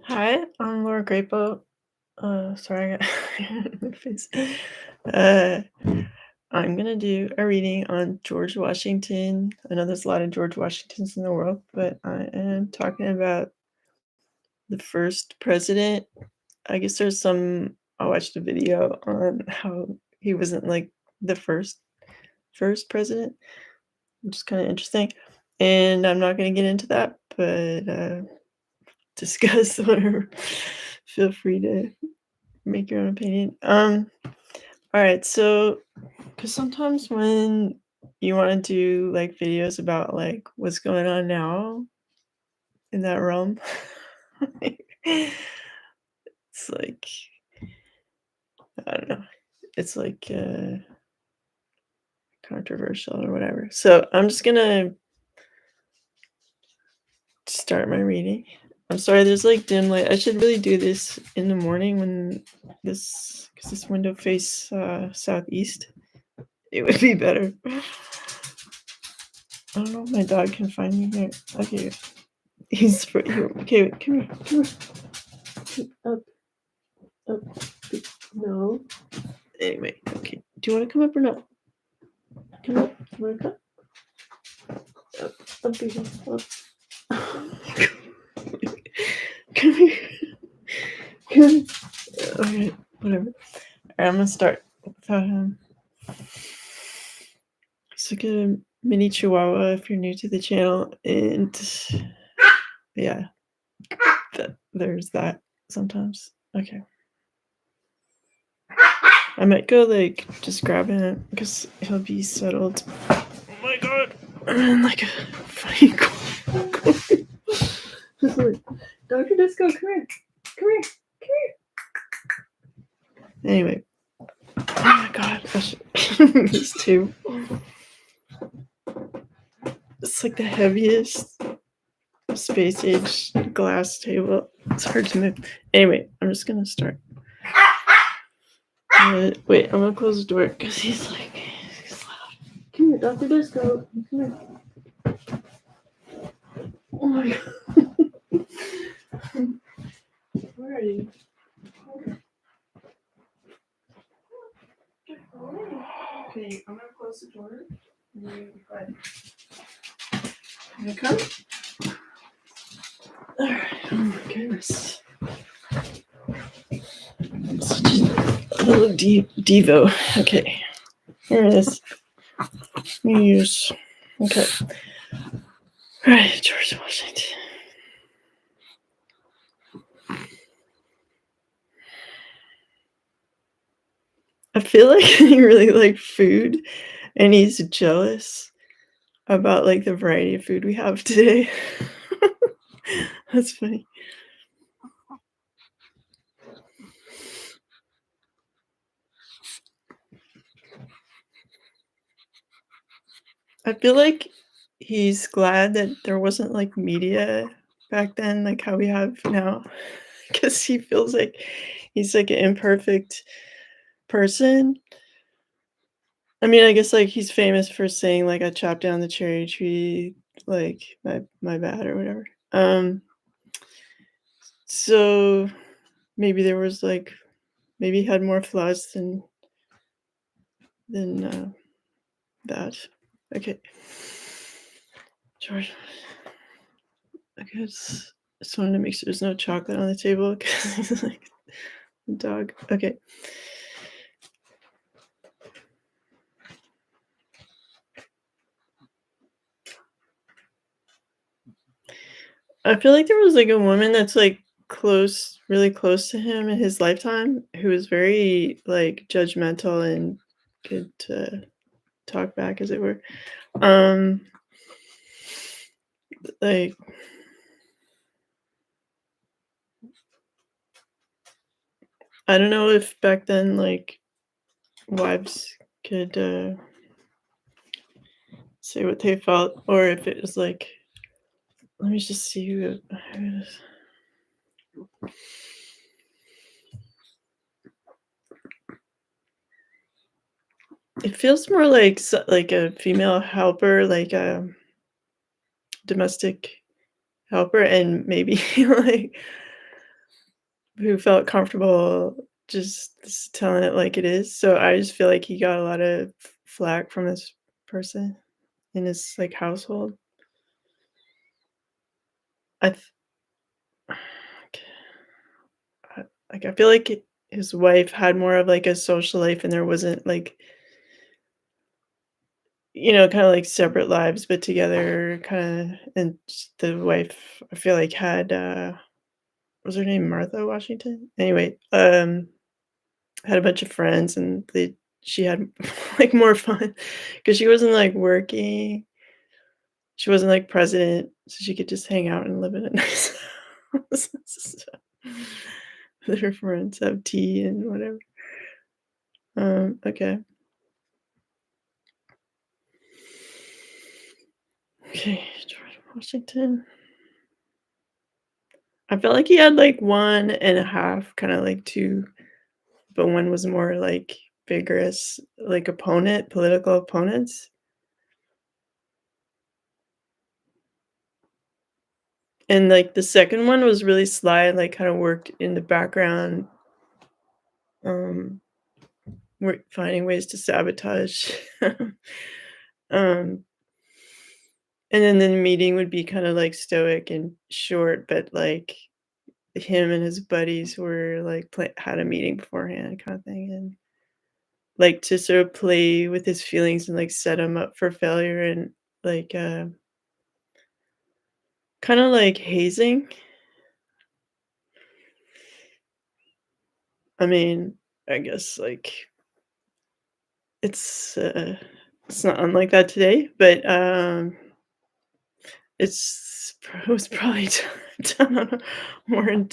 Hi, I'm Laura Crapo. Sorry, I got my face. Uh, I'm gonna do a reading on George Washington. I know there's a lot of George Washingtons in the world, but I am talking about the first president. I guess there's some. I watched a video on how he wasn't like the first president, which is kind of interesting. And I'm not gonna get into that, but discuss whatever. Feel free to make your own opinion. All right, so because sometimes when you want to do like videos about like what's going on now in that realm, it's like I don't know, it's like controversial or whatever. So I'm just gonna start my reading. I'm sorry, there's like dim light. I should really do this in the morning when because this window face southeast. It would be better. I don't know if my dog can find me here. Okay, he's right here. Okay, come here, come here. Up, up. No. Anyway, okay. Do you want to come up or not? Come up. You want to come? Up here. Up. Come here. Come here. Okay, whatever. Alright, I'm gonna start without him. He's like a mini chihuahua if you're new to the channel, and yeah, there's that sometimes. Okay. I might go like just grab him because he'll be settled. Oh my god! I'm like a funny just like, Dr. Disco, come here. Come here. Come here. Anyway. Oh my god. These two. It's like the heaviest space age glass table. It's hard to move. Anyway, I'm just gonna start. Wait, I'm gonna close the door because he's loud. Come here, Dr. Disco. Come here. Oh my god. Where are you? Okay, I'm gonna close the door. You come? Alright, oh my goodness. I'm such a little Devo. Okay, here it is. Use. Okay. Alright, George Washington. I feel like he really liked food and he's jealous about like the variety of food we have today. That's funny. I feel like he's glad that there wasn't like media back then, like how we have now, because he feels like he's like an imperfect person. I mean, I guess like he's famous for saying like I chopped down the cherry tree, like my bad or whatever. So maybe there was like maybe he had more flaws than that. Okay, George. I guess I just wanted to make sure there's no chocolate on the table because he's like a dog. Okay. I feel like there was like a woman that's like close, really close to him in his lifetime who was very like judgmental and could talk back, as it were. Um, like I don't know if back then like wives could say what they felt, or if it was like, let me just see who it is. It feels more like a female helper, like a domestic helper, and maybe like who felt comfortable just telling it like it is. So I just feel like he got a lot of flack from this person in his, like, household. I th like, I feel like his wife had more of, like, a social life and there wasn't, like, kinda like separate lives, but together kinda and the wife, I feel like, had, was her name Martha Washington? Anyway, had a bunch of friends and she had, like, more fun because she wasn't, like, working. She wasn't, like, president, so she could just hang out and live in a nice house and stuff with her friends, have tea and whatever. Okay. Okay, George Washington. I felt like he had, like, 1.5, kinda like 2, but one was more, like, vigorous, like, political opponents, and, like, the second one was really sly, like, kinda worked in the background, um, finding ways to sabotage. Um, and then the meeting would be kinda, like, stoic and short, but, like, him and his buddies were, like, had a meeting beforehand kinda thing, and, like, to sort of play with his feelings and, like, set him up for failure and, like, kinda like hazing. I mean, I guess, like, it's, it's not unlike that today, but, it was probably done more in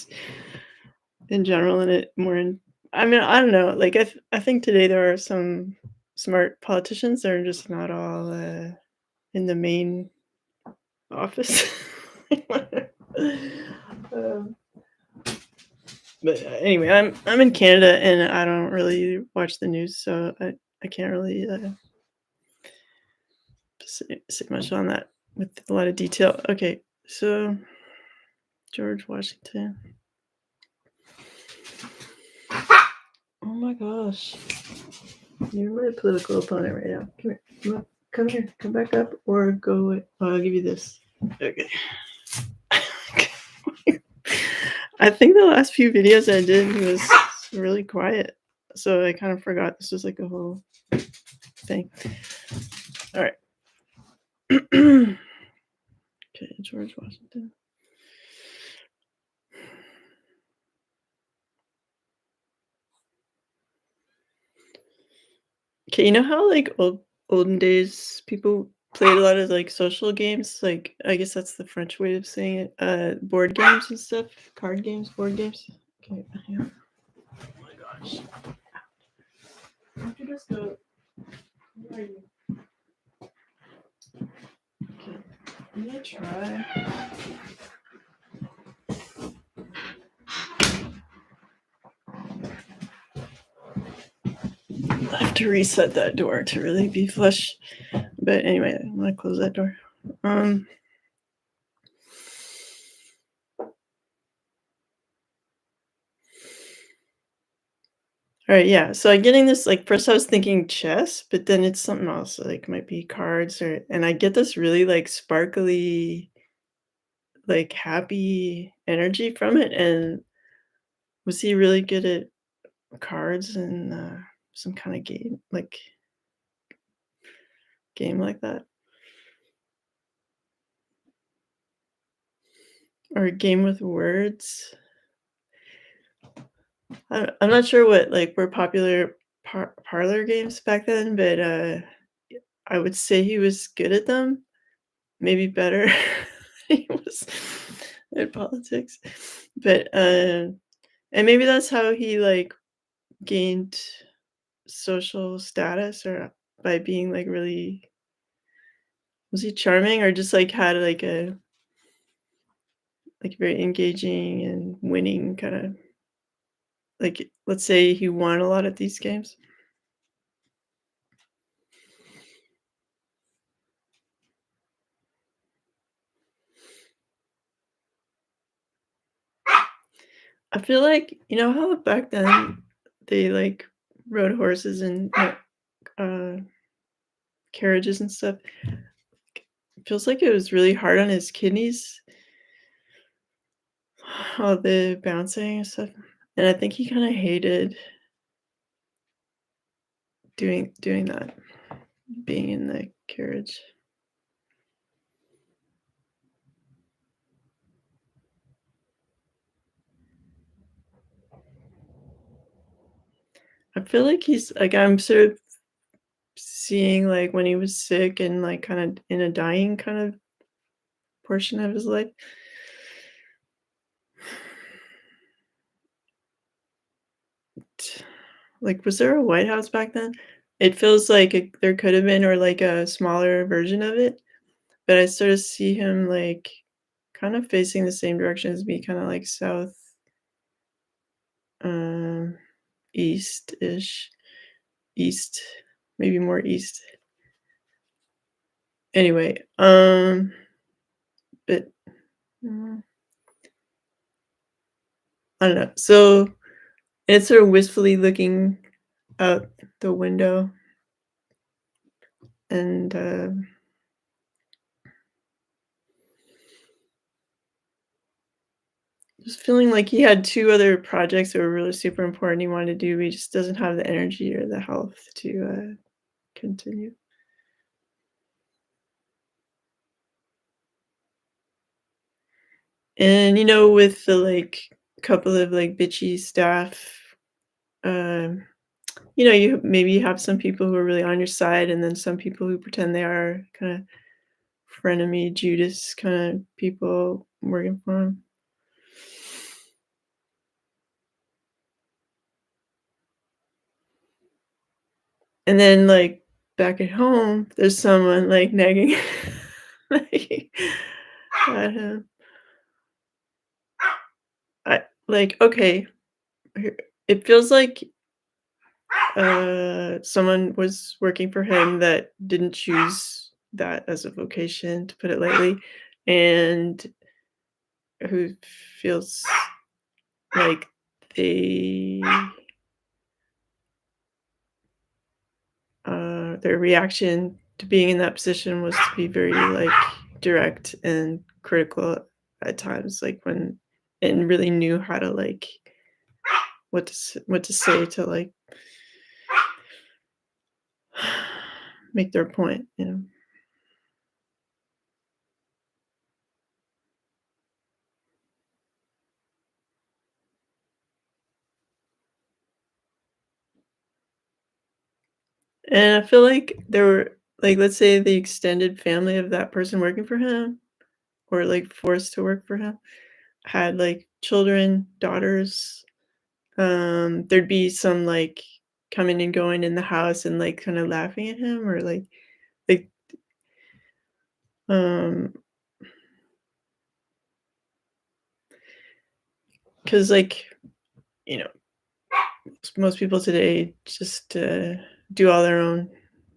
general and it more in I mean, I don't know, like, I think today there are some smart politicians that are just not all, in the main office. Um, but, anyway, I'm in Canada, and I don't really watch the news, so I can't really, say much on that with a lot of detail. Okay, so George Washington. Oh my gosh. You're my political opponent right now. Come here. Come here. Come back up or go away. Oh, I'll give you this. Okay. I think the last few videos I did was really quiet. So I kind of forgot this was like a whole thing. All right. Okay, George Washington. Okay, you know how like olden days people played a lot of like social games? Like I guess that's the French way of saying it. Board games and stuff, card games, board games. Okay, yeah. Oh my gosh. Why don't you just go? Where are you? Okay, I'm gonna try. I have to reset that door to really be flush. But anyway, I'm gonna close that door. Um. All right, yeah. So I'm getting this like first I was thinking chess, but then it's something else. Like might be cards or and I get this really like sparkly, like happy energy from it. And was he really good at cards and some kind of game like that? Or a game with words? I'm not sure what like were popular parlor games back then, but I would say he was good at them. Maybe better he was at politics. But, and maybe that's how he, like, gained social status or by being, like, really was he charming or just, like, had, like, a like, very engaging and winning kinda like, let's say he won a lot at these games? I feel like you know how back then they, like, rode horses and, carriages and stuff? Feels like it was really hard on his kidneys, all the bouncing and stuff, and I think he kinda hated doing that, being in the carriage. I feel like he's like, I'm sort of seeing, like, when he was sick and, like, kinda in a dying kind of portion of his life. Like, was there a White House back then? It feels like there could have been or, like, a smaller version of it, but I sort of see him, like, kind of facing the same direction as me, kinda, like, south, um, east-ish, east, maybe more east. Anyway, but, mm, I don't know. So, it's sort of wistfully looking out the window and, just feeling like he had 2 other projects that were really super important he wanted to do, he just doesn't have the energy or the health to, continue. And, with the, like, couple of, like, bitchy staff, um, you maybe have some people who are really on your side and then some people who pretend they are kinda frenemy Judas kinda people working for him. And then, like, back at home, there's someone, like, nagging like, at him. Okay, here it feels like, someone was working for him that didn't choose that as a vocation, to put it lightly, and who feels like they their reaction to being in that position was to be very, like, direct and critical at times, like, when and really knew how to, like, what to say to, like, make their point. And I feel like there were like, let's say the extended family of that person working for him or, like, forced to work for him had, like, children, daughters, there'd be some, like, coming and going in the house and, like, kinda laughing at him or, like, um, because you know, most people today just, do all their own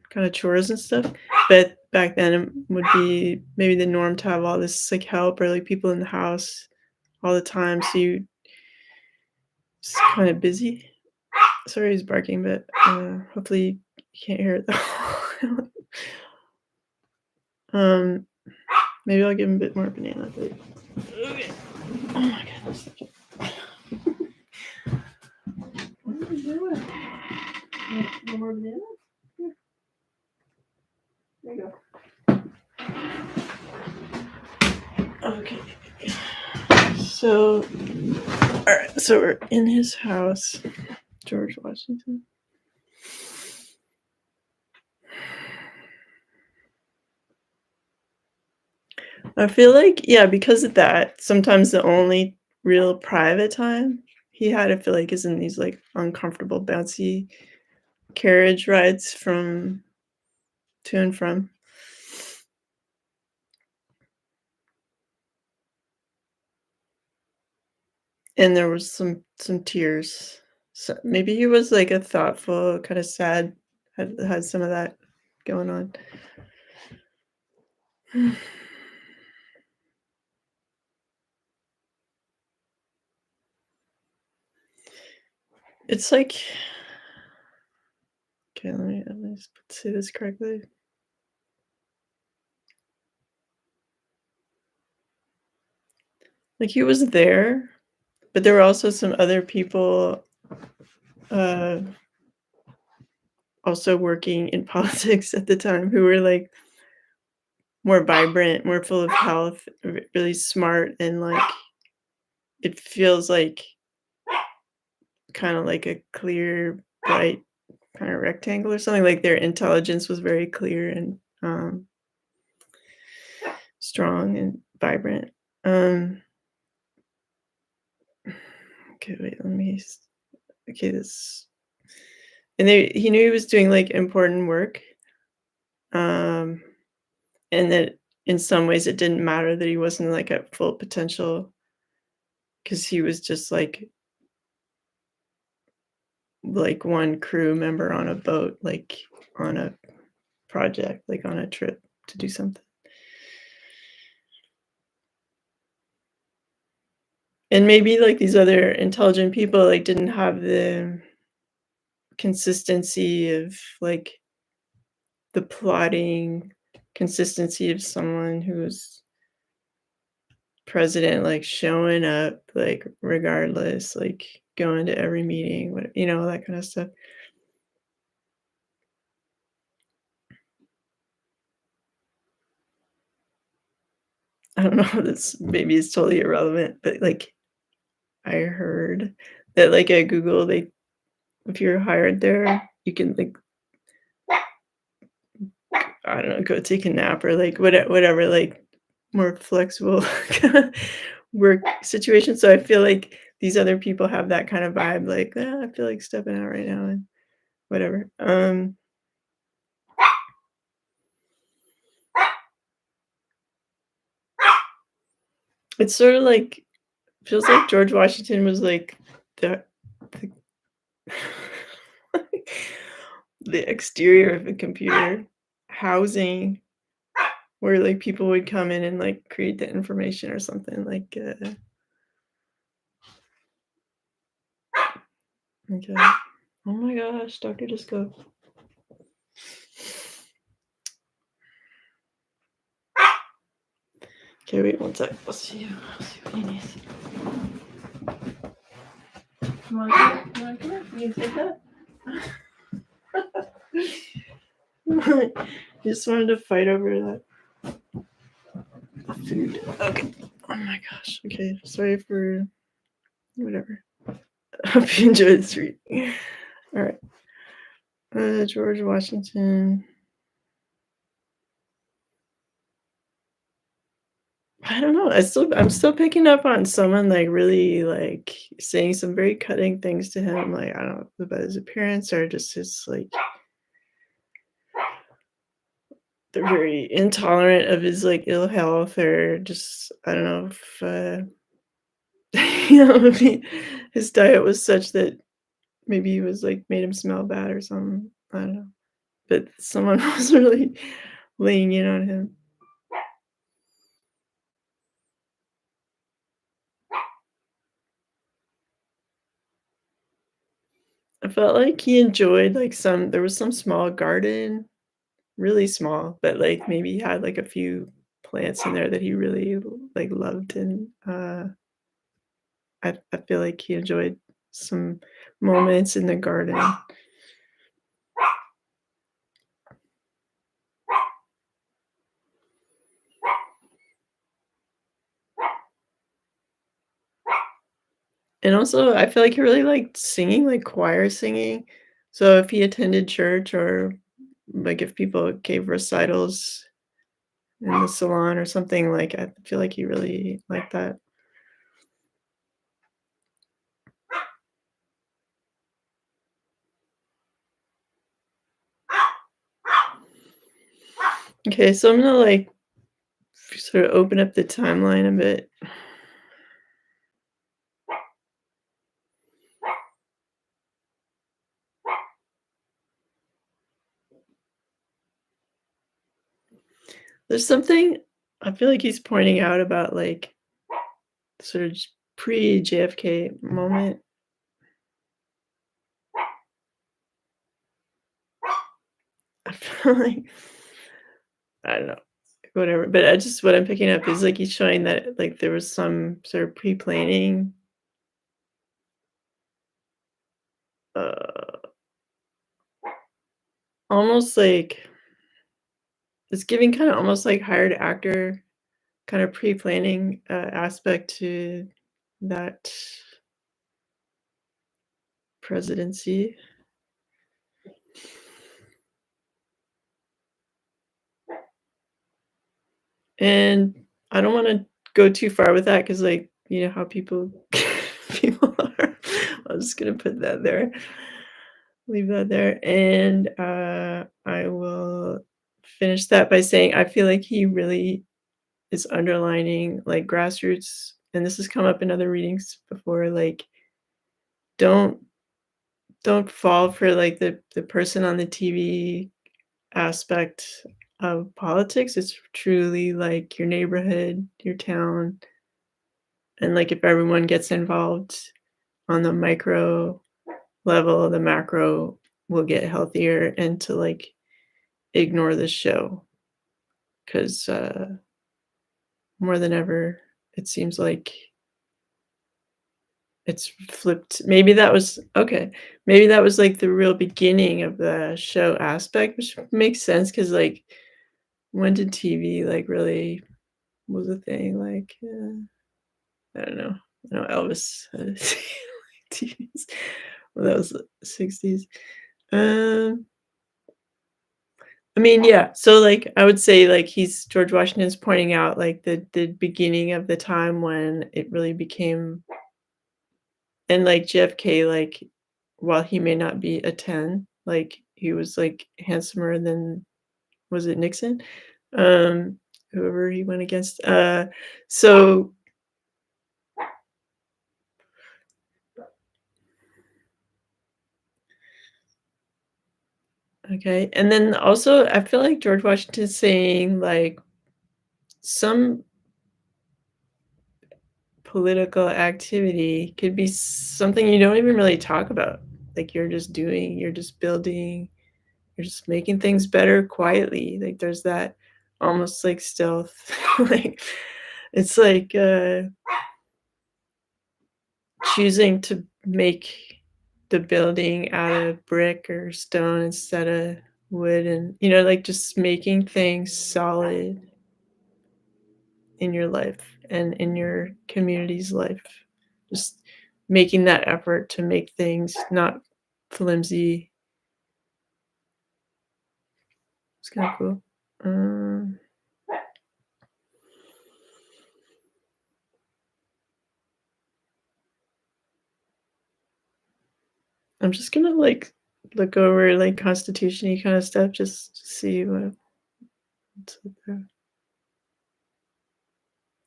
kinda chores and stuff, but back then it would be maybe the norm to have all this, like, help or, like, people in the house all the time, so you it's kinda busy. Sorry he's barking, but, hopefully you can't hear it though. Um, maybe I'll give him a bit more banana, but okay. Oh my goodness. What are you doing? Want more banana? Here, there you go. Okay. So, alright, so we're in his house, George Washington. I feel like, yeah, because of that, sometimes the only real private time he had, I feel like, is in these, like, uncomfortable, bouncy carriage rides from to and from. And there was some tears. So maybe he was, like, a thoughtful, kinda sad, had some of that going on. It's like okay, let me just say this correctly. Like, he was there, but there were also some other people, uh, also working in politics at the time who were, like, more vibrant, more full of health, really smart, and, like, it feels like kinda like a clear, bright kinda rectangle or something, like, their intelligence was very clear and, strong and vibrant. Um, okay, wait, let me s okay, this and they he knew he was doing, like, important work, um, and that in some ways it didn't matter that he wasn't, like, at full potential because he was just, like, one crew member on a boat, like, on a project, like, on a trip to do something. And maybe, like, these other intelligent people, like, didn't have the consistency of, like, the plotting consistency of someone who's president, like, showing up, like, regardless, like, going to every meeting, that kinda stuff. I don't know, this maybe it's totally irrelevant, but, like, I heard that, like, at Google, they if you're hired there, you can, like, I don't know, go take a nap or, like, whatever, like, more flexible kinda work situation, so I feel like these other people have that kind of vibe, like, I feel like stepping out right now," and whatever. It's sorta like feels like George Washington was, like, the the exterior of a computer housing where, like, people would come in and, like, create the information or something, like, okay. Oh my gosh, Doctor Disco. Okay, wait one sec. I'll see what he needs. You wanna come here? You take that? You just wanted to fight over that food. Okay. Oh my gosh. Okay, sorry for whatever. Hope you enjoyed this read. Alright. George Washington. I don't know. I'm still picking up on someone, like, really, like, saying some very cutting things to him, like, I don't know about his appearance or just his, like they're very intolerant of his, like, ill health or just I don't know if, maybe his diet was such that maybe he was, like made him smell bad or something. I don't know. But someone was really laying in on him. I felt like he enjoyed, like, some there was some small garden, really small, but, like, maybe he had, like, a few plants in there that he really, like, loved, and, I feel like he enjoyed some moments in the garden. And also, I feel like he really liked singing, like, choir singing. So if he attended church or, like, if people gave recitals in the salon or something, like, I feel like he really liked that. Okay, so I'm gonna, like, sort of open up the timeline a bit. There's something I feel like he's pointing out about, like, sort of pre-JFK moment. I feel like I don't know, whatever, but I just what I'm picking up is, like, he's showing that, like, there was some sort of pre-planning, uh, almost like it's giving kinda almost like hired actor kind of pre-planning, aspect to that presidency, and I don't wanna go too far with that because, like, you know how people people are. I'm just gonna put that there, leave that there, and, I will finish that by saying I feel like he really is underlining, like, grassroots, and this has come up in other readings before, like, don't don't fall for, like, the person on the TV aspect of politics. It's truly, like, your neighborhood, your town, and, like, if everyone gets involved on the micro level, the macro will get healthier, and to, like, ignore the show 'cause, more than ever, it seems like it's flipped. Maybe that was okay. Maybe that was, like, the real beginning of the show aspect, which makes sense because, like, when did TV, like, really was a thing? Like, I don't know. I know Elvis had TVs. Well, that was the '60s. Um, I mean, yeah, so, like, I would say, like, he's George Washington's pointing out, like, the beginning of the time when it really became and, like, JFK, like, while he may not be a 10, like, he was, like, handsomer than was it Nixon? Um, whoever he went against, so okay, and then also, I feel like George Washington's saying, like, some political activity could be something you don't even really talk about, like, you're just doing, you're just building, you're just making things better quietly, like, there's that almost, like, stealth, like, it's like, choosing to make the building out of brick or stone instead of wood and, like, just making things solid in your life and in your community's life. Just making that effort to make things not flimsy. It's kinda cool. Um, I'm just gonna, like, look over, like, constitution-y kinda stuff just to see what's up there.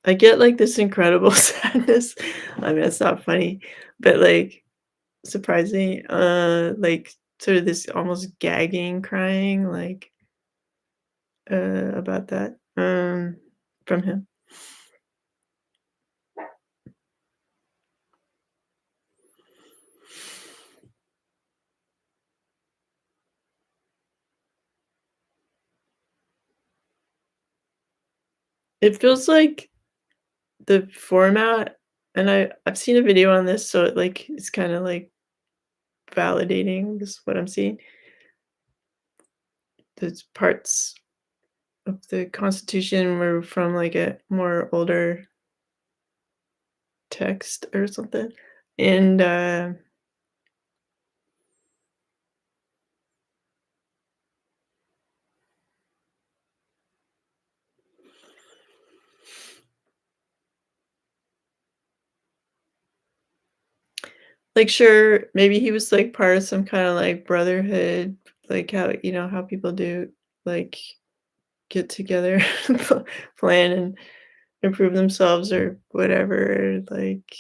I get, like, this incredible sadness. I mean, it's not funny, but, like, surprising, like, sort of this almost gagging crying, like, about that, from him. It feels like the format and I've seen a video on this, so it, like, it's kinda, like, validating this what I'm seeing. There's parts of the Constitution were from, like, a more older text or something, and, like, sure, maybe he was, like, part of some kinda, like, brotherhood, like, how how people do, like, get together, plan and improve themselves or whatever, like,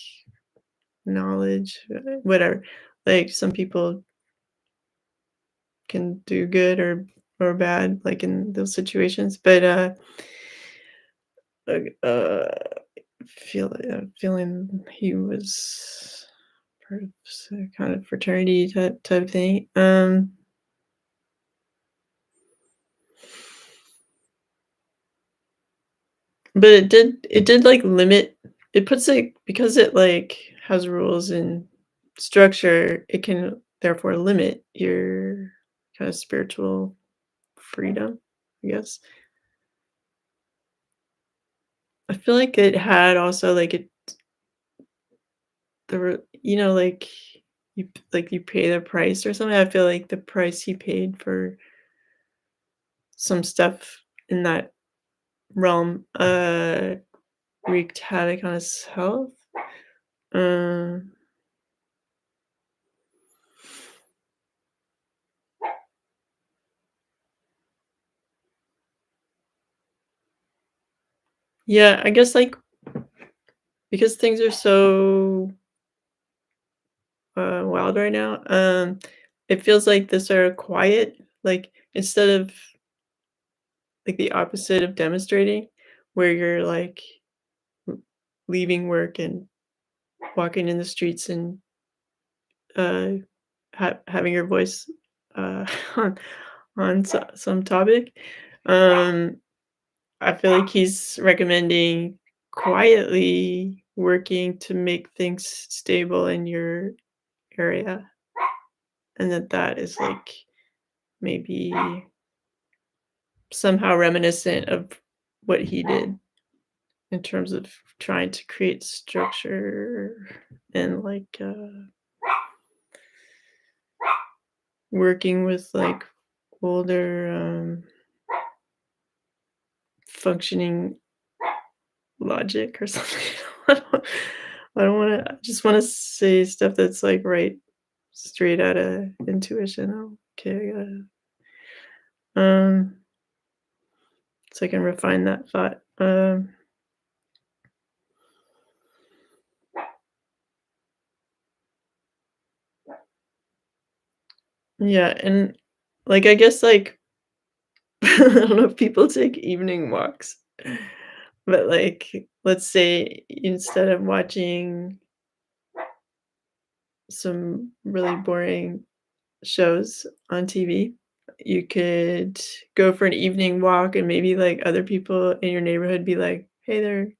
knowledge, whatever. Like, some people can do good or bad, like, in those situations, but, like, feeling he was part of some kind of fraternity type thing, But it did, like, limit it puts, like because it, like, has rules and structure, it can therefore limit your kinda spiritual freedom, I guess. I feel like it had also, like, like, you pay the price or something. I feel like the price he paid for some stuff in that realm, wreaked havoc on his health. Um, yeah, I guess, like, because things are so, wild right now, it feels like this are quiet, like, instead of, like, the opposite of demonstrating, where you're, like, l leaving work and walking in the streets and, uh, having your voice, on some topic, um I feel like he's recommending quietly working to make things stable in your area, and that is, like, maybe somehow reminiscent of what he did in terms of trying to create structure and, like, working with, like, older, functioning logic or something. I don't I just wanna say stuff that's, like, right straight outta intuition. Okay, um, so I can refine that thought. Yeah, and, like, I guess, like, I don't know if people take evening walks, but, like, let's say instead of watching some really boring shows on TV, you could go for an evening walk and maybe, like, other people in your neighborhood be like, "Hey they're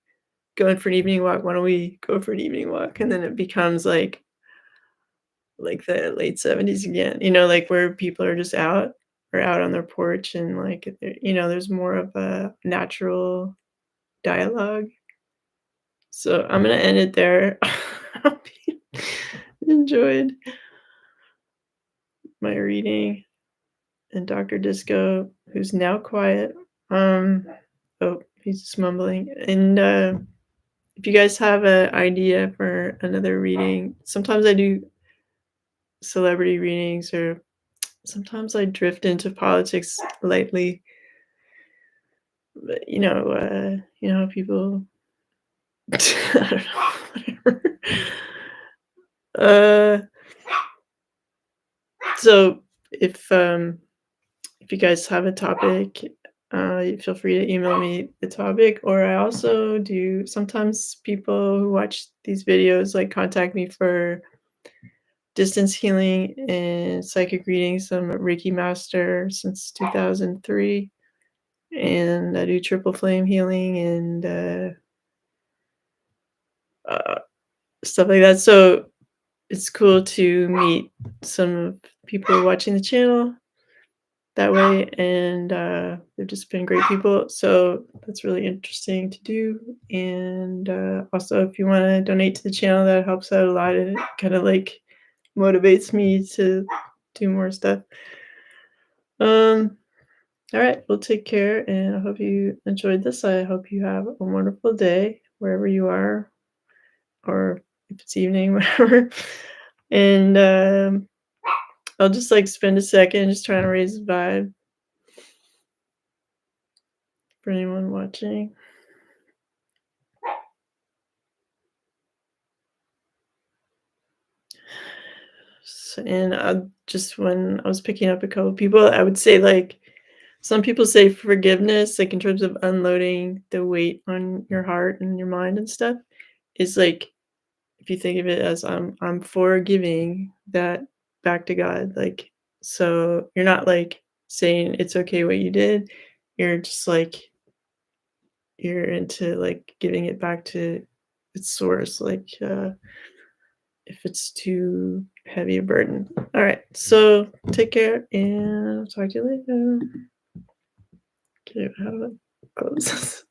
going for an evening walk, why don't we go for an evening walk?" And then it becomes like the late '70s again, like, where people are just out or out on their porch and, like, there's more of a natural dialogue. So I'm gonna end it there. Hope you enjoyed my reading. And Dr. Disco, who's now quiet. Um, oh, he's just mumbling. And if you guys have an idea for another reading, sometimes I do celebrity readings, or sometimes I drift into politics lightly. But how people, I don't know, whatever. Uh, so if um if you guys have a topic, you feel free to email me the topic, or I also do sometimes people who watch these videos, like, contact me for distance healing and psychic readings. I'm a Reiki master since 2003, and I do triple flame healing and, uh, stuff like that. So it's cool to meet some people watching the channel that way, and they've just been great people, so that's really interesting to do. And also, if you want to donate to the channel, that helps out a lot, and it kind of, like, motivates me to do more stuff. um all right, well, take care, and I hope you enjoyed this. I hope you have a wonderful day wherever you are, or if it's evening, whatever. And I'll just, like, spend a second just trying to raise the vibe for anyone watching. And just when I was picking up a couple people, I would say, like, some people say forgiveness, like, in terms of unloading the weight on your heart and your mind and stuff, is like, if you think of it as, I'm forgiving that back to God, like, so you're not, like, saying it's okay what you did. You're just, like, you're into, like, giving it back to its source, like, if it's too heavy a burden. Alright, so take care, and talk to you later. Okay, how do I close this?